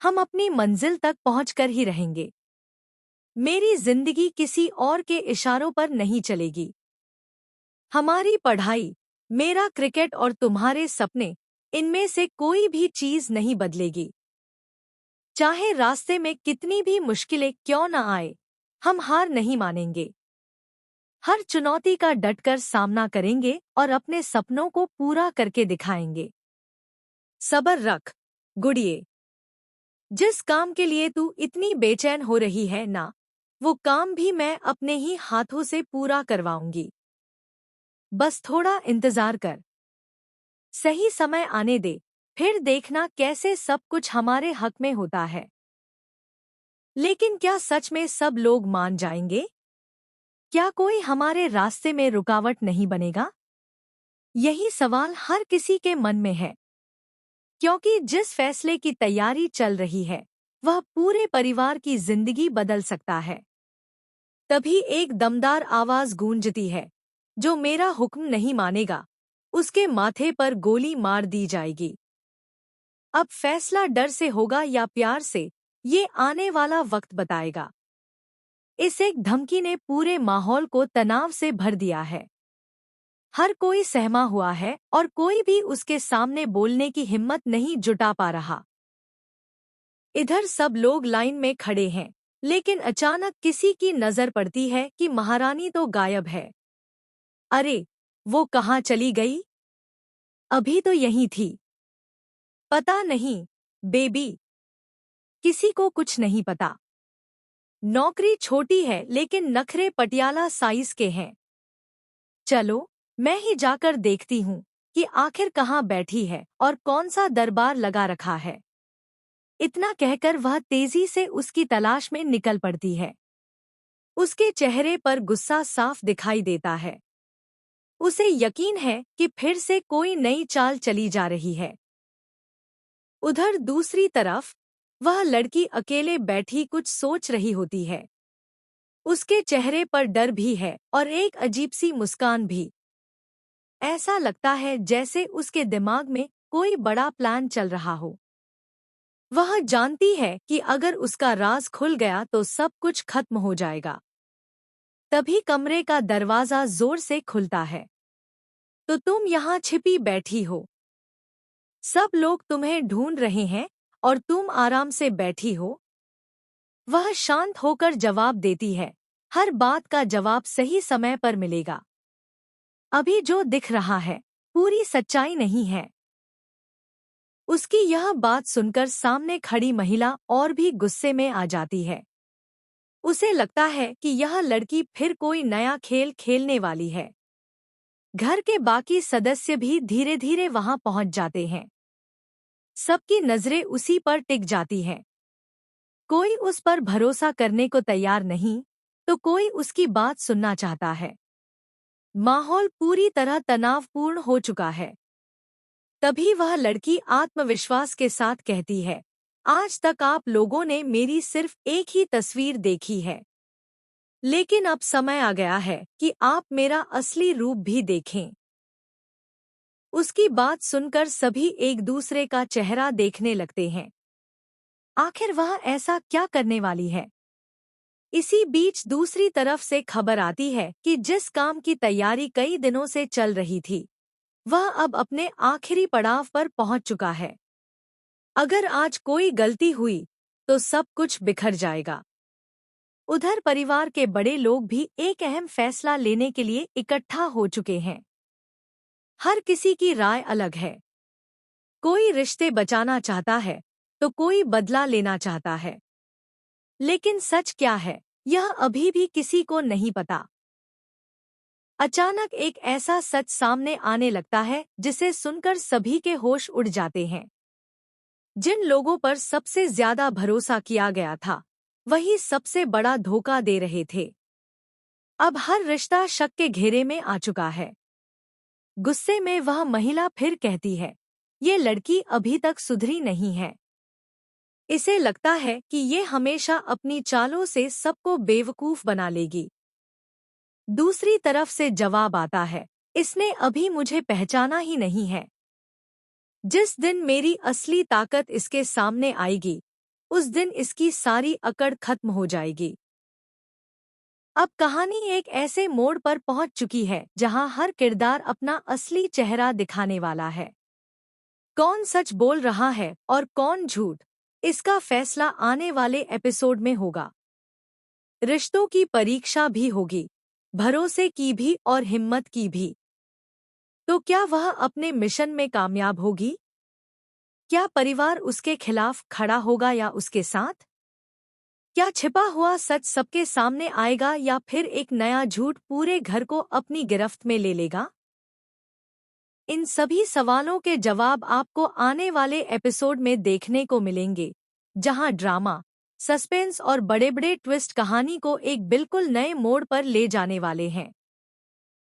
हम अपनी मंजिल तक पहुंचकर ही रहेंगे। मेरी जिंदगी किसी और के इशारों पर नहीं चलेगी। हमारी पढ़ाई, मेरा क्रिकेट और तुम्हारे सपने, इनमें से कोई भी चीज नहीं बदलेगी। चाहे रास्ते में कितनी भी मुश्किलें क्यों न आए, हम हार नहीं मानेंगे। हर चुनौती का डटकर सामना करेंगे और अपने सपनों को पूरा करके दिखाएंगे। सब्र रख, गुड़िये। जिस काम के लिए तू इतनी बेचैन हो रही है ना, वो काम भी मैं अपने ही हाथों से पूरा करवाऊंगी। बस थोड़ा इंतजार कर। सही समय आने दे, फिर देखना कैसे सब कुछ हमारे हक में होता है। लेकिन क्या सच में सब लोग मान जाएंगे? क्या कोई हमारे रास्ते में रुकावट नहीं बनेगा? यही सवाल हर किसी के मन में है, क्योंकि जिस फैसले की तैयारी चल रही है, वह पूरे परिवार की जिंदगी बदल सकता है। तभी एक दमदार आवाज गूंजती है, जो मेरा हुक्म नहीं मानेगा, उसके माथे पर गोली मार दी जाएगी। अब फैसला डर से होगा या प्यार से, ये आने वाला वक्त बताएगा। इस एक धमकी ने पूरे माहौल को तनाव से भर दिया है। हर कोई सहमा हुआ है और कोई भी उसके सामने बोलने की हिम्मत नहीं जुटा पा रहा। इधर सब लोग लाइन में खड़े हैं, लेकिन अचानक किसी की नजर पड़ती है कि महारानी तो गायब है। अरे, वो कहाँ चली गई? अभी तो यहीं थी। पता नहीं, बेबी। किसी को कुछ नहीं पता। नौकरी छोटी है लेकिन नखरे पटियाला साइज के हैं। चलो, मैं ही जाकर देखती हूँ कि आखिर कहाँ बैठी है और कौन सा दरबार लगा रखा है। इतना कहकर वह तेजी से उसकी तलाश में निकल पड़ती है। उसके चेहरे पर गुस्सा साफ दिखाई देता है। उसे यकीन है कि फिर से कोई नई चाल चली जा रही है। उधर दूसरी तरफ वह लड़की अकेले बैठी कुछ सोच रही होती है। उसके चेहरे पर डर भी है और एक अजीब सी मुस्कान भी। ऐसा लगता है जैसे उसके दिमाग में कोई बड़ा प्लान चल रहा हो। वह जानती है कि अगर उसका राज खुल गया तो सब कुछ खत्म हो जाएगा। तभी कमरे का दरवाजा जोर से खुलता है। तो तुम यहाँ छिपी बैठी हो। सब लोग तुम्हें ढूंढ रहे हैं और तुम आराम से बैठी हो। वह शांत होकर जवाब देती है, हर बात का जवाब सही समय पर मिलेगा। अभी जो दिख रहा है, पूरी सच्चाई नहीं है। उसकी यह बात सुनकर सामने खड़ी महिला और भी गुस्से में आ जाती है। उसे लगता है कि यह लड़की फिर कोई नया खेल खेलने वाली है। घर के बाकी सदस्य भी धीरे धीरे वहां पहुंच जाते हैं। सबकी नजरें उसी पर टिक जाती हैं। कोई उस पर भरोसा करने को तैयार नहीं, तो कोई उसकी बात सुनना चाहता है। माहौल पूरी तरह तनावपूर्ण हो चुका है। तभी वह लड़की आत्मविश्वास के साथ कहती है, आज तक आप लोगों ने मेरी सिर्फ एक ही तस्वीर देखी है, लेकिन अब समय आ गया है कि आप मेरा असली रूप भी देखें। उसकी बात सुनकर सभी एक दूसरे का चेहरा देखने लगते हैं। आखिर वह ऐसा क्या करने वाली है? इसी बीच दूसरी तरफ से खबर आती है कि जिस काम की तैयारी कई दिनों से चल रही थी, वह अब अपने आखिरी पड़ाव पर पहुंच चुका है। अगर आज कोई गलती हुई तो सब कुछ बिखर जाएगा। उधर परिवार के बड़े लोग भी एक अहम फैसला लेने के लिए इकट्ठा हो चुके हैं। हर किसी की राय अलग है। कोई रिश्ते बचाना चाहता है तो कोई बदला लेना चाहता है। लेकिन सच क्या है, यह अभी भी किसी को नहीं पता। अचानक एक ऐसा सच सामने आने लगता है जिसे सुनकर सभी के होश उड़ जाते हैं। जिन लोगों पर सबसे ज्यादा भरोसा किया गया था, वही सबसे बड़ा धोखा दे रहे थे। अब हर रिश्ता शक के घेरे में आ चुका है। गुस्से में वह महिला फिर कहती है, ये लड़की अभी तक सुधरी नहीं है। इसे लगता है कि ये हमेशा अपनी चालों से सबको बेवकूफ बना लेगी। दूसरी तरफ से जवाब आता है, इसने अभी मुझे पहचाना ही नहीं है। जिस दिन मेरी असली ताकत इसके सामने आएगी, उस दिन इसकी सारी अकड़ खत्म हो जाएगी। अब कहानी एक ऐसे मोड़ पर पहुंच चुकी है जहां हर किरदार अपना असली चेहरा दिखाने वाला है। कौन सच बोल रहा है और कौन झूठ, इसका फैसला आने वाले एपिसोड में होगा। रिश्तों की परीक्षा भी होगी, भरोसे की भी और हिम्मत की भी। तो क्या वह अपने मिशन में कामयाब होगी? क्या परिवार उसके खिलाफ खड़ा होगा या उसके साथ? क्या छिपा हुआ सच सबके सामने आएगा या फिर एक नया झूठ पूरे घर को अपनी गिरफ्त में ले लेगा? इन सभी सवालों के जवाब आपको आने वाले एपिसोड में देखने को मिलेंगे, जहां ड्रामा, सस्पेंस और बड़े-बड़े ट्विस्ट कहानी को एक बिल्कुल नए मोड़ पर ले जाने वाले हैं।